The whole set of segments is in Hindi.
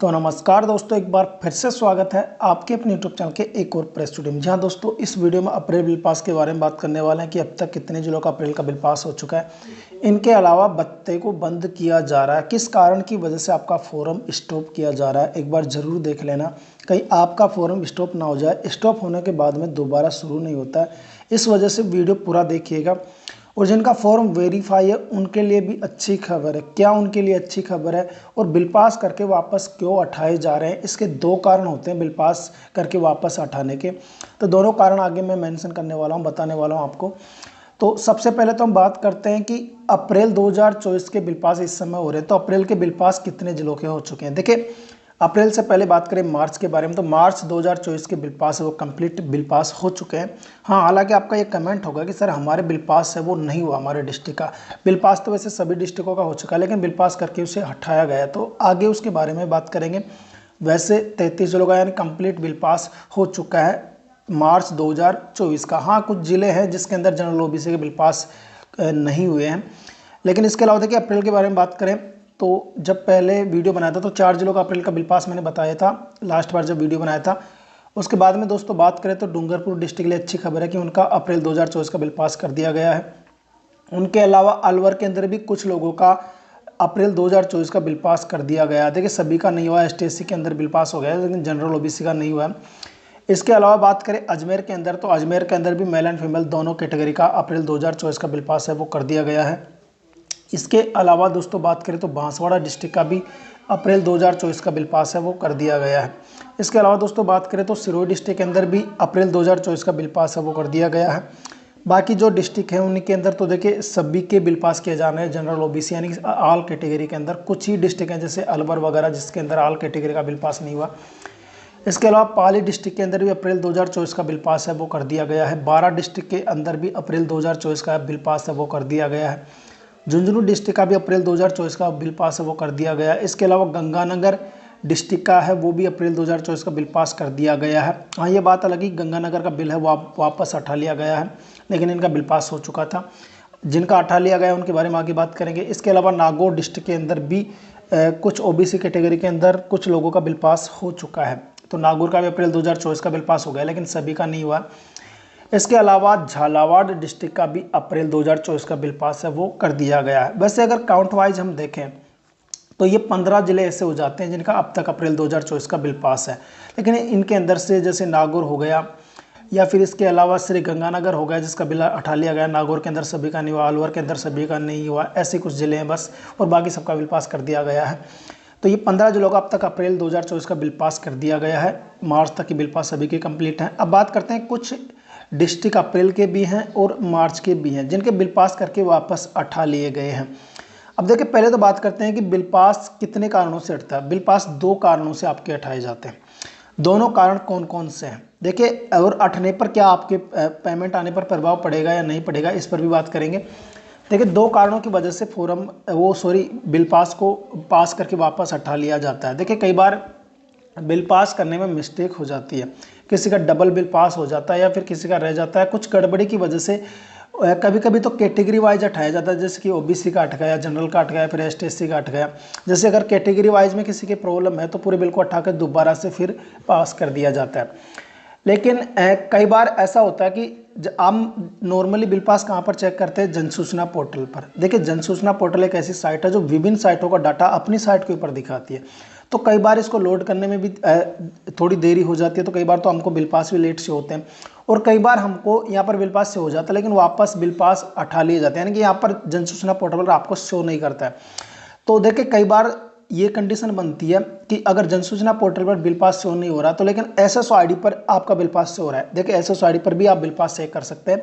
तो नमस्कार दोस्तों, एक बार फिर से स्वागत है आपके अपने यूट्यूब चैनल के एक और प्रेस स्टूडियो में। जहां दोस्तों इस वीडियो में अप्रैल बिल पास के बारे में बात करने वाले हैं कि अब तक कितने जिलों का अप्रैल का बिल पास हो चुका है। इनके अलावा भत्ते को बंद किया जा रहा है, किस कारण की वजह से आपका फॉर्म स्टॉप किया जा रहा है, एक बार ज़रूर देख लेना कहीं आपका फॉर्म स्टॉप ना हो जाए। स्टॉप होने के बाद में दोबारा शुरू नहीं होता है, इस वजह से वीडियो पूरा देखिएगा। और जिनका फॉर्म वेरीफाई है उनके लिए भी अच्छी खबर है। क्या उनके लिए अच्छी खबर है और बिल पास करके वापस क्यों उठाए जा रहे हैं, इसके दो कारण होते हैं बिल पास करके वापस उठाने के। तो दोनों कारण आगे मैं मेंशन करने वाला हूं, बताने वाला हूं आपको। तो सबसे पहले तो हम बात करते हैं कि अप्रैल 2024 के बिल पास इस समय हो रहे हैं। तो अप्रैल के बिल पास कितने जिलों के हो चुके हैं। देखिए, अप्रैल से पहले बात करें मार्च के बारे में, तो मार्च 2024 के बिल पास है वो कंप्लीट बिल पास हो चुके हैं। हाँ, हालांकि आपका ये कमेंट होगा कि सर हमारे बिल पास है वो नहीं हुआ, हमारे डिस्ट्रिक्ट का बिल पास तो वैसे सभी डिस्ट्रिक्टों का हो चुका है, लेकिन बिल पास करके उसे हटाया गया। तो आगे उसके बारे में बात करेंगे। वैसे 33 जिलों का यानी कंप्लीट बिल पास हो चुका है मार्च 2024 का। हाँ, कुछ जिले हैं जिसके अंदर जनरल ओबीसी के बिल पास नहीं हुए हैं। लेकिन इसके अलावा देखिए, अप्रैल के बारे में बात करें तो जब पहले वीडियो बनाया था तो 4 जिलों का अप्रैल का बिल पास मैंने बताया था लास्ट बार जब वीडियो बनाया था। उसके बाद में दोस्तों बात करें तो डूंगरपुर डिस्ट्रिक्ट के लिए अच्छी खबर है कि उनका अप्रैल 2024 का बिल पास कर दिया गया है। उनके अलावा अलवर के अंदर भी कुछ लोगों का अप्रैल 2024 का बिल पास कर दिया गया है। देखिए, सभी का नहीं हुआ, ST/SC के अंदर बिल पास हो गया है, लेकिन जनरल ओबीसी का नहीं हुआ है। इसके अलावा बात करें अजमेर के अंदर, तो अजमेर के अंदर भी मेल एंड फीमेल दोनों कैटेगरी का अप्रैल 2024 का बिल पास है वो कर दिया गया है। इसके अलावा दोस्तों बात करें तो बांसवाड़ा डिस्ट्रिक्ट का भी अप्रैल 2024 का बिल पास है वो कर दिया गया है। इसके अलावा दोस्तों बात करें तो सिरोही डिस्ट्रिक्ट के अंदर भी अप्रैल 2024 का बिल पास है वो कर दिया गया है। बाकी जो डिस्ट्रिक्ट हैं उनके अंदर तो देखिए सभी के बिल पास किए जाने हैं जनरल ओबीसी यानी ऑल कैटेगरी के अंदर। कुछ ही डिस्ट्रिक्ट हैं जैसे अलवर वगैरह जिसके अंदर ऑल कैटेगरी का बिल पास नहीं हुआ। इसके अलावा पाली डिस्ट्रिक्ट के अंदर भी अप्रैल 2024 का बिल पास है वो कर दिया गया है। 12 डिस्ट्रिक्ट के अंदर भी अप्रैल 2024 का बिल पास है वो कर दिया गया है। झुंझुनू डिस्ट्रिक्ट का भी अप्रैल 2024 का बिल पास है वो कर दिया गया है। इसके अलावा गंगानगर डिस्ट्रिक्ट का है वो भी अप्रैल 2024 का बिल पास कर दिया गया है। हाँ, ये बात अलग ही, गंगानगर का बिल है वो वापस हटा लिया गया है, लेकिन इनका बिल पास हो चुका था। जिनका हटा लिया गया उनके बारे में आगे बात करेंगे। इसके अलावा नागौर डिस्ट्रिक्ट के अंदर भी कुछ ओबीसी कैटेगरी के अंदर कुछ लोगों का बिल पास हो चुका है। तो नागौर का भी अप्रैल 2024 का बिल पास हो गया, लेकिन सभी का नहीं हुआ। इसके अलावा झालावाड़ डिस्ट्रिक्ट का भी अप्रैल 2024 का बिल पास है वो कर दिया गया है। वैसे अगर काउंट वाइज हम देखें तो ये 15 जिले ऐसे हो जाते हैं जिनका अब तक अप्रैल 2024 का बिल पास है, लेकिन इनके अंदर से जैसे नागौर हो गया या फिर इसके अलावा श्री गंगानगर हो गया जिसका बिल हटा लिया गया। नागौर के अंदर सभी का नहीं हुआ, अलवर के अंदर सभी का नहीं हुआ, ऐसे कुछ जिले हैं बस, और बाकी सबका बिल पास कर दिया गया है। तो ये 15 जिलों का अब तक अप्रैल 2024 का बिल पास कर दिया गया है। मार्च तक की बिल पास सभी के कंप्लीट हैं। अब बात करते हैं कुछ डिस्ट्रिक्ट अप्रैल के भी हैं और मार्च के भी हैं जिनके बिल पास करके वापस उठा लिए गए हैं। अब देखिए, पहले तो बात करते हैं कि बिल पास कितने कारणों से हटता है। बिल पास 2 कारणों से आपके हटाए जाते हैं। दोनों कारण कौन कौन से हैं देखिए, और हटने पर क्या आपके पेमेंट आने पर प्रभाव पड़ेगा या नहीं पड़ेगा, इस पर भी बात करेंगे। देखिए, 2 कारणों की वजह से बिल पास को पास करके वापस हटा लिया जाता है। देखिए, कई बार बिल पास करने में मिस्टेक हो जाती है, किसी का डबल बिल पास हो जाता है या फिर किसी का रह जाता है कुछ गड़बड़ी की वजह से। कभी कभी तो कैटेगरी वाइज हटाया जाता है, जैसे कि ओबीसी का हट गया, जनरल का हट गया, फिर ST/SC का हट गया। जैसे अगर कैटेगरी वाइज में किसी की प्रॉब्लम है तो पूरे बिल को हटाकर दोबारा से फिर पास कर दिया जाता है। लेकिन कई बार ऐसा होता है कि हम नॉर्मली बिल पास कहाँ पर चेक करते हैं, जनसूचना पोर्टल पर। देखिए, जनसूचना पोर्टल एक ऐसी साइट है जो विभिन्न साइटों का डाटा अपनी साइट के ऊपर दिखाती है। तो कई बार इसको लोड करने में भी थोड़ी देरी हो जाती है, तो कई बार तो हमको बिल पास भी लेट से होते हैं, और कई बार हमको यहाँ पर बिल पास से हो जाता है लेकिन वापस बिल पास हटा लिए जाते हैं, यानी कि यहाँ पर जनसूचना पोर्टल पर आपको शो नहीं करता है। तो देखिए, कई बार ये कंडीशन बनती है कि अगर जनसूचना पोर्टल पर बिल पास शो नहीं हो रहा तो लेकिन SSO-ID पर आपका बिल पास शो हो रहा है। देखिए, SSO-ID पर भी आप बिल पास चेक कर सकते हैं।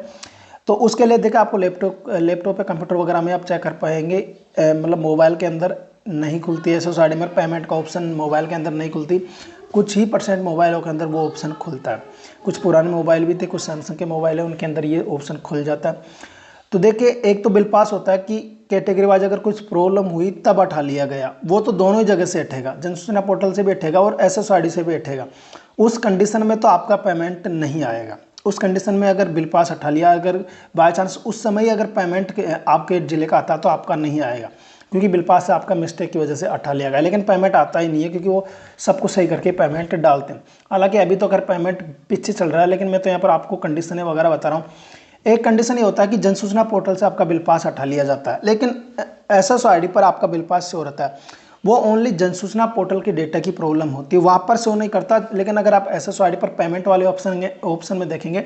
तो उसके लिए देखिए, आपको लैपटॉप या कंप्यूटर वगैरह में आप चेक कर पाएंगे, मतलब मोबाइल के अंदर नहीं खुलती है SSO-ID में, पेमेंट का ऑप्शन मोबाइल के अंदर नहीं खुलती। कुछ ही % मोबाइलों के अंदर वो ऑप्शन खुलता है। कुछ पुराने मोबाइल भी थे, कुछ सैमसंग के मोबाइल है, उनके अंदर ये ऑप्शन खुल जाता है। तो देखिए, एक तो बिल पास होता है कि कैटेगरी वाइज अगर कुछ प्रॉब्लम हुई तब हटा लिया गया, वो तो दोनों ही जगह से हटेगा, जनसूचना पोर्टल से भी हटेगा और SSO-ID से भी हटेगा। उस कंडीशन में तो आपका पेमेंट नहीं आएगा। उस कंडीशन में अगर बिल पास हटा लिया, अगर बाय चांस उस समय ही अगर पेमेंट आपके जिले का आता तो आपका नहीं आएगा। क्योंकि बिल पास से आपका मिस्टेक की वजह से हटा लिया गया, लेकिन पेमेंट आता ही नहीं है क्योंकि वो सब कुछ सही करके पेमेंट डालते हैं। हालांकि अभी तो अगर पेमेंट पीछे चल रहा है, लेकिन मैं तो यहाँ पर आपको कंडीशनें वगैरह बता रहा हूँ। एक कंडीशन ये होता है कि जन सूचना पोर्टल से आपका बिल पास हटा लिया जाता है, लेकिन SSO पर आपका बिल पास शो रहता है। वो ओनली जन सूचना पोर्टल की डेटा की प्रॉब्लम होती है, वहाँ पर शो नहीं करता। लेकिन अगर आप SSO पर पेमेंट वाले ऑप्शन में देखेंगे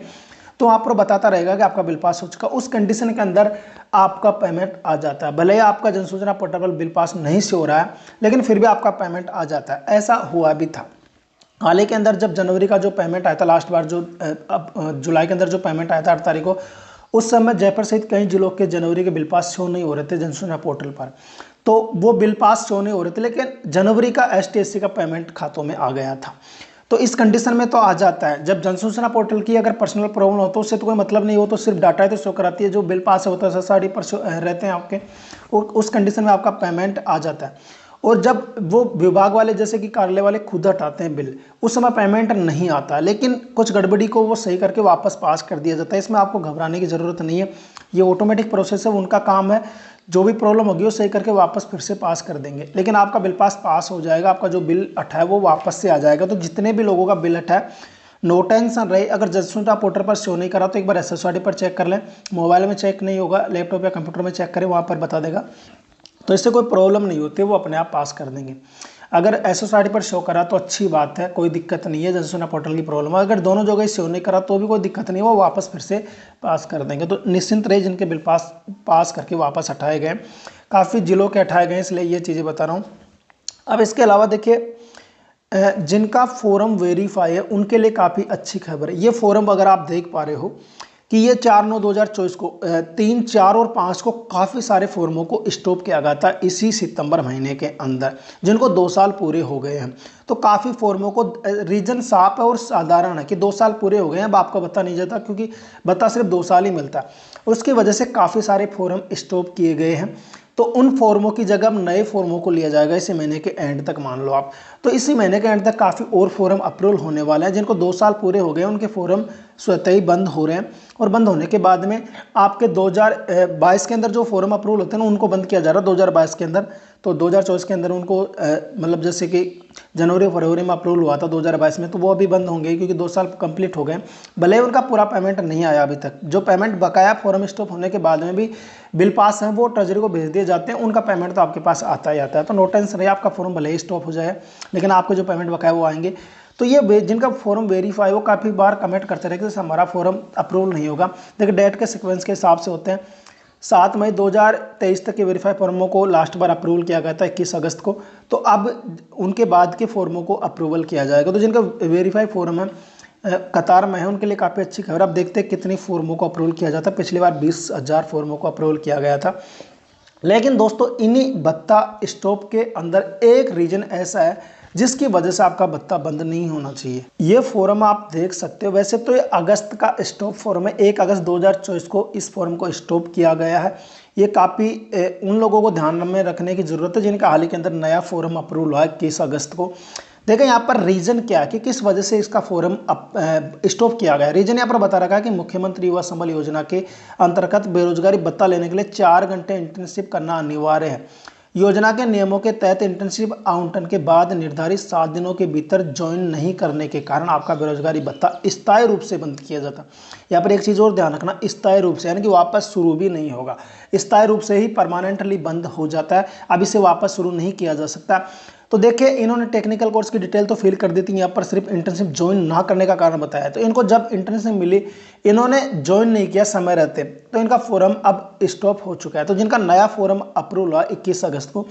तो वहाँ पर बताता रहेगा कि आपका बिल पास हो चुका। उस कंडीशन के अंदर आपका पेमेंट आ जाता है। भले ही आपका जन सूचना पोर्टल पर बिल पास नहीं शो हो रहा है, लेकिन फिर भी आपका पेमेंट आ जाता है। ऐसा हुआ भी था हाल ही के अंदर, जब जनवरी का जो पेमेंट आया था लास्ट बार, जो अब जुलाई के अंदर जो पेमेंट आया था 8 तारीख को, उस समय जयपुर सहित कई जिलों के जनवरी के बिल पास शो नहीं हो रहे थे जन सूचना पोर्टल पर। तो वो बिल पास शो नहीं हो रहे थे, लेकिन जनवरी का STSC का पेमेंट खातों में आ गया था। तो इस कंडीशन में तो आ जाता है। जब जन सूचना पोर्टल की अगर पर्सनल प्रॉब्लम हो तो उससे तो कोई मतलब नहीं हो, तो सिर्फ डाटा ही तो शो कराती है। जो बिल पास होता है SSO पर रहते हैं आपके, उस कंडीशन में आपका पेमेंट आ जाता है। और जब वो विभाग वाले जैसे कि कार्यालय वाले खुद हटाते हैं बिल, उस समय पेमेंट नहीं आता, लेकिन कुछ गड़बड़ी को वो सही करके वापस पास कर दिया जाता है। इसमें आपको घबराने की ज़रूरत नहीं है, ये ऑटोमेटिक प्रोसेस है, उनका काम है। जो भी प्रॉब्लम होगी वो सही करके वापस फिर से पास कर देंगे, लेकिन आपका बिल पास हो जाएगा। आपका जो बिल हटा है वो वापस से आ जाएगा। तो जितने भी लोगों का बिल हटा है, नो टेंशन रहे। अगर जन सूचना पोर्टल पर शो नहीं करा तो एक बार SSO पर चेक कर लें। मोबाइल में चेक नहीं होगा, लैपटॉप या कंप्यूटर में चेक करें, वहाँ पर बता देगा। तो इससे कोई प्रॉब्लम नहीं होती, वो अपने आप पास कर देंगे। अगर SSO पर शो करा तो अच्छी बात है, कोई दिक्कत नहीं है। जन सूचना पोर्टल की प्रॉब्लम है, अगर दोनों जगह शो नहीं करा तो भी कोई दिक्कत नहीं है, वो वापस फिर से पास कर देंगे। तो निश्चिंत रहे, जिनके बिल पास करके वापस हटाए गए, काफ़ी जिलों के हटाए गए, इसलिए ये चीज़ें बता रहा हूँ। अब इसके अलावा देखिए, जिनका फॉर्म वेरीफाई है उनके लिए काफ़ी अच्छी खबर है। ये फॉर्म अगर आप देख पा रहे हो कि ये 4/9/2024 को 3, 4 और 5 को काफ़ी सारे फॉर्मों को स्टॉप किया गया था इसी सितंबर महीने के अंदर, जिनको 2 साल पूरे हो गए हैं। तो काफ़ी फॉर्मों को रीजन साफ है और साधारण है कि 2 साल पूरे हो गए हैं। अब आपको भत्ता नहीं जाता, क्योंकि भत्ता सिर्फ 2 साल ही मिलता है। उसकी वजह से काफ़ी सारे फॉर्म स्टॉप किए गए हैं। तो उन फॉर्मों की जगह अब नए फॉर्मों को लिया जाएगा इसी महीने के एंड तक, मान लो आप। तो इसी महीने के एंड तक काफ़ी और फॉर्म अप्रूवल होने वाले हैं। जिनको 2 साल पूरे हो गए उनके फॉर्म स्वतः ही बंद हो रहे हैं, और बंद होने के बाद में आपके 2022 के अंदर जो फॉर्म अप्रूवल होते हैं ना, उनको बंद किया जा रहा है 2022 के अंदर। तो 2024 के अंदर उनको मतलब जैसे कि जनवरी फरवरी में अप्रूवल हुआ था 2022 में, तो वो अभी बंद होंगे क्योंकि 2 साल कंप्लीट हो गए। भले ही उनका पूरा पेमेंट नहीं आया अभी तक, जो पेमेंट बकाया फॉर्म स्टॉप होने के बाद में भी बिल पास हैं वो ट्रेजरी को भेज दिए जाते हैं, उनका पेमेंट तो आपके पास आता ही आता है। तो नो टेंशन रहिए, आपका फॉर्म भले ही स्टॉप हो जाए, लेकिन आपके जो पेमेंट बकाया वो आएंगे। तो ये जिनका फॉर्म वेरीफाई, वो काफ़ी बार कमेंट करते रहे कि जैसे हमारा फॉर्म अप्रूवल नहीं होगा। देखिए डेट के सीक्वेंस के हिसाब से होते हैं। 7 मई 2023 तक के वेरीफाई फॉर्मों को लास्ट बार अप्रूवल किया गया था 21 अगस्त को। तो अब उनके बाद के फॉर्मों को अप्रूवल किया जाएगा। तो जिनका वेरीफाई फॉर्म है कतार में है, उनके लिए काफ़ी अच्छी खबर। अब देखते हैं कितनी फॉर्मों को अप्रूवल किया जाता है। पिछली बार 20,000 फॉर्मों को अप्रूवल किया गया था। लेकिन दोस्तों, इन्हीं भत्ता स्टॉप के अंदर एक रीजन ऐसा है जिसकी वजह से आपका भत्ता बंद नहीं होना चाहिए। ये फॉर्म आप देख सकते हो। वैसे तो ये अगस्त का स्टॉप फॉर्म है, 1 अगस्त 2024 को इस फॉर्म को स्टॉप किया गया है। ये काफ़ी उन लोगों को ध्यान में रखने की जरूरत है जिनका हाल ही के अंदर नया फॉर्म अप्रूवल हुआ है 21 अगस्त को। देखें यहाँ पर रीजन क्या है कि किस वजह से इसका फॉर्म स्टॉप किया गया है। रीजन यहाँ पर बता रखा है कि मुख्यमंत्री युवा संबल योजना के अंतर्गत बेरोजगारी भत्ता लेने के लिए 4 घंटे इंटर्नशिप करना अनिवार्य है। योजना के नियमों के तहत इंटर्नशिप आवंटन के बाद निर्धारित 7 दिनों के भीतर ज्वाइन नहीं करने के कारण आपका बेरोजगारी भत्ता स्थायी रूप से बंद किया जाता है। यहाँ पर एक चीज़ और ध्यान रखना, स्थायी रूप से यानी कि वापस शुरू भी नहीं होगा। स्थायी रूप से ही परमानेंटली बंद हो जाता है, अब इसे वापस शुरू नहीं किया जा सकता। तो देखिए, इन्होंने टेक्निकल कोर्स की डिटेल तो फिल कर दी थी, यहाँ पर सिर्फ इंटर्नशिप ज्वाइन ना करने का कारण बताया। तो इनको जब इंटर्नशिप मिली, इन्होंने ज्वाइन नहीं किया समय रहते, तो इनका फॉर्म अब स्टॉप हो चुका है। तो जिनका नया फॉर्म अप्रूवल हुआ 21 अगस्त को,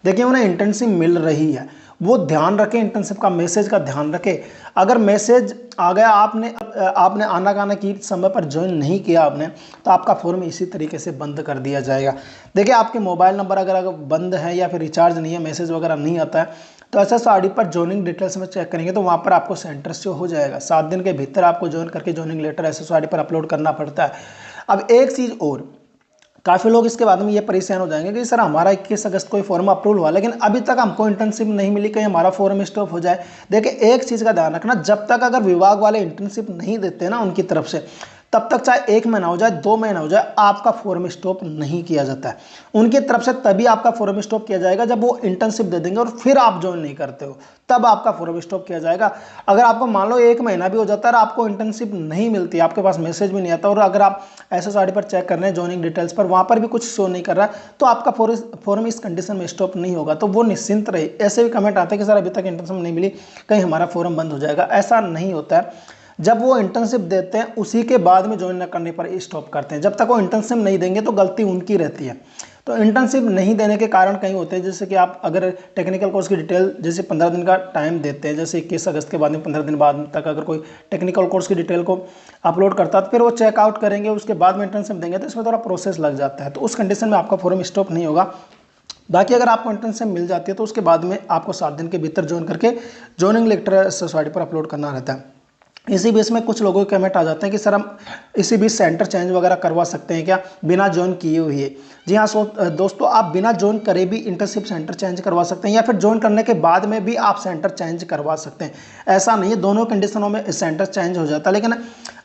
देखिए उन्हें इंटर्नशिप मिल रही है। वो ध्यान रखें, इंटर्नशिप का मैसेज का ध्यान रखें। अगर मैसेज आ गया, आपने आनाकानी की, समय पर ज्वाइन नहीं किया आपने, तो आपका फॉर्म इसी तरीके से बंद कर दिया जाएगा। देखिए, आपके मोबाइल नंबर अगर बंद है या फिर रिचार्ज नहीं है, मैसेज वगैरह नहीं आता है, तो SSO पर ज्वाइनिंग डिटेल्स में चेक करेंगे तो वहाँ पर आपको सेंटर शो हो जाएगा। 7 दिन के भीतर आपको ज्वाइन करके ज्वाइनिंग लेटर SSO पर अपलोड करना पड़ता है। अब एक चीज़ और, काफ़ी लोग इसके बाद में ये परेशान हो जाएंगे कि सर हमारा 21 अगस्त को ही फॉर्म अप्रूवल हुआ, लेकिन अभी तक हमको इंटर्नशिप नहीं मिली, कहीं हमारा फॉर्म स्टॉप हो जाए। देखिए, एक चीज़ का ध्यान रखना, जब तक अगर विभाग वाले इंटर्नशिप नहीं देते ना उनकी तरफ से, तब तक चाहे 1 महीना हो जाए, 2 महीना हो जाए, आपका फोरम स्टॉप नहीं किया जाता है उनकी तरफ से। तभी आपका फोरम स्टॉप किया जाएगा जब वो इंटर्नशिप दे देंगे और फिर आप ज्वाइन नहीं करते हो, तब आपका फोरम स्टॉप किया जाएगा। अगर आपको मान लो 1 महीना भी हो जाता है और आपको इंटर्नशिप नहीं मिलती, आपके पास मैसेज भी नहीं आता, और अगर आप SSID पर चेक कर रहे हैं ज्वाइनिंग डिटेल्स पर, वहां पर भी कुछ शो नहीं कर रहा है, तो आपका फोरम इस कंडीशन में स्टॉप नहीं होगा। तो वो निश्चिंत रहे। ऐसे भी कमेंट आते हैं कि सर अभी तक इंटर्नशिप नहीं मिली, कहीं हमारा फोरम बंद हो जाएगा। ऐसा नहीं होता है। जब वो इंटर्नशिप देते हैं उसी के बाद में ज्वाइन न करने पर स्टॉप करते हैं। जब तक वो इंटर्नशिप नहीं देंगे तो गलती उनकी रहती है। तो इंटर्नशिप नहीं देने के कारण कहीं होते हैं, जैसे कि आप अगर टेक्निकल कोर्स की डिटेल जैसे 15 दिन का टाइम देते हैं, जैसे 21 अगस्त के बाद में 15 दिन बाद तक अगर कोई टेक्निकल कोर्स की डिटेल को अपलोड करता है तो फिर वो चेकआउट करेंगे, उसके बाद में इंटर्नशिप देंगे, तो इसमें थोड़ा प्रोसेस लग जाता है। तो उस कंडीशन में आपका फोरम स्टॉप नहीं होगा। बाकी अगर आपको इंटर्नशिप मिल जाती है तो उसके बाद में आपको 7 दिन के भीतर ज्वाइन करके ज्वाइनिंग लेटर SSID पर अपलोड करना रहता है। इसी बीच में कुछ लोगों के कमेंट आ जाते हैं कि सर हम इसी बीच सेंटर चेंज वगैरह करवा सकते हैं क्या बिना ज्वाइन किए हुए। जी हाँ दोस्तों, आप बिना ज्वाइन करे भी इंटर्नशिप सेंटर चेंज करवा सकते हैं, या फिर ज्वाइन करने के बाद में भी आप सेंटर चेंज करवा सकते हैं। ऐसा नहीं है, दोनों कंडीशनों में सेंटर चेंज हो जाता है। लेकिन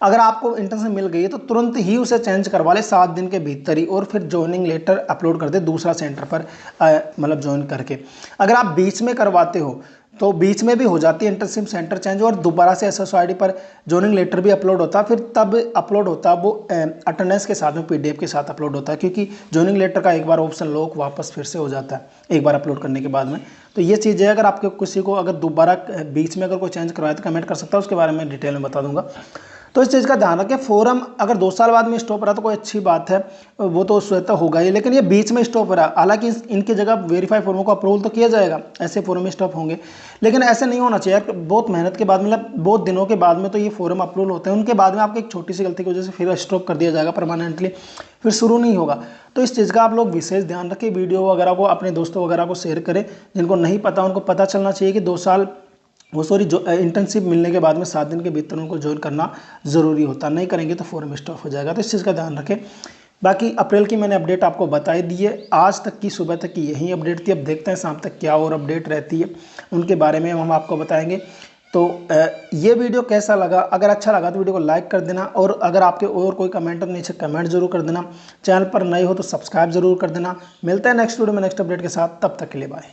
अगर आपको इंटर्नशिप मिल गई है तो तुरंत ही उसे चेंज करवा ले 7 दिन के भीतर ही, और फिर ज्वाइनिंग लेटर अपलोड कर दे दूसरा सेंटर पर मतलब ज्वाइन करके। अगर आप बीच में करवाते हो तो बीच में भी हो जाती है इंटर्नशिप सेंटर चेंज, और दोबारा से SSID पर ज्वाइनिंग लेटर भी अपलोड होता है। फिर तब अपलोड होता है वो अटेंडेंस के साथ में PDF के साथ अपलोड होता है, क्योंकि ज्वाइनिंग लेटर का एक बार ऑप्शन लॉक वापस फिर से हो जाता है एक बार अपलोड करने के बाद में। तो ये चीज़ है, अगर आपके किसी को अगर दोबारा बीच में अगर कोई चेंज करवाए तो कमेंट कर सकता है, उसके बारे में डिटेल में बता दूंगा। तो इस चीज़ का ध्यान रखें, फोरम अगर 2 साल बाद में स्टॉप रहा तो कोई अच्छी बात है, वो तो स्वतः होगा ही, लेकिन ये बीच में स्टॉप रहा, हालांकि इनकी जगह वेरीफाई फॉर्मों को अप्रूवल तो किया जाएगा, ऐसे फोरम स्टॉप होंगे, लेकिन ऐसे नहीं होना चाहिए। बहुत मेहनत के बाद मतलब बहुत दिनों के बाद में तो ये फोरम अप्रूवल होते हैं, उनके बाद में आपकी एक छोटी सी गलती की वजह से फिर स्टॉप कर दिया जाएगा परमानेंटली, फिर शुरू नहीं होगा। तो इस चीज़ का आप लोग विशेष ध्यान रखें, वीडियो वगैरह को अपने दोस्तों वगैरह को शेयर करें, जिनको नहीं पता उनको पता चलना चाहिए कि 2 साल जो इंटर्नशिप मिलने के बाद में 7 दिन के भीतर उनको ज्वाइन करना ज़रूरी होता है, नहीं करेंगे तो फोरम स्टॉप हो जाएगा। तो इस चीज़ का ध्यान रखें। बाकी अप्रैल की मैंने अपडेट आपको बताई दी है, आज तक की सुबह तक की यही अपडेट थी। अब देखते हैं शाम तक क्या और अपडेट रहती है, उनके बारे में हम आपको बताएंगे। तो ये वीडियो कैसा लगा, अगर अच्छा लगा तो वीडियो को लाइक कर देना, और अगर आपके और कोई कमेंट नीचे कमेंट जरूर कर देना। चैनल पर नए हो तो सब्सक्राइब जरूर कर देना। मिलते हैं नेक्स्ट वीडियो में नेक्स्ट अपडेट के साथ, तब तक के लिए बाय।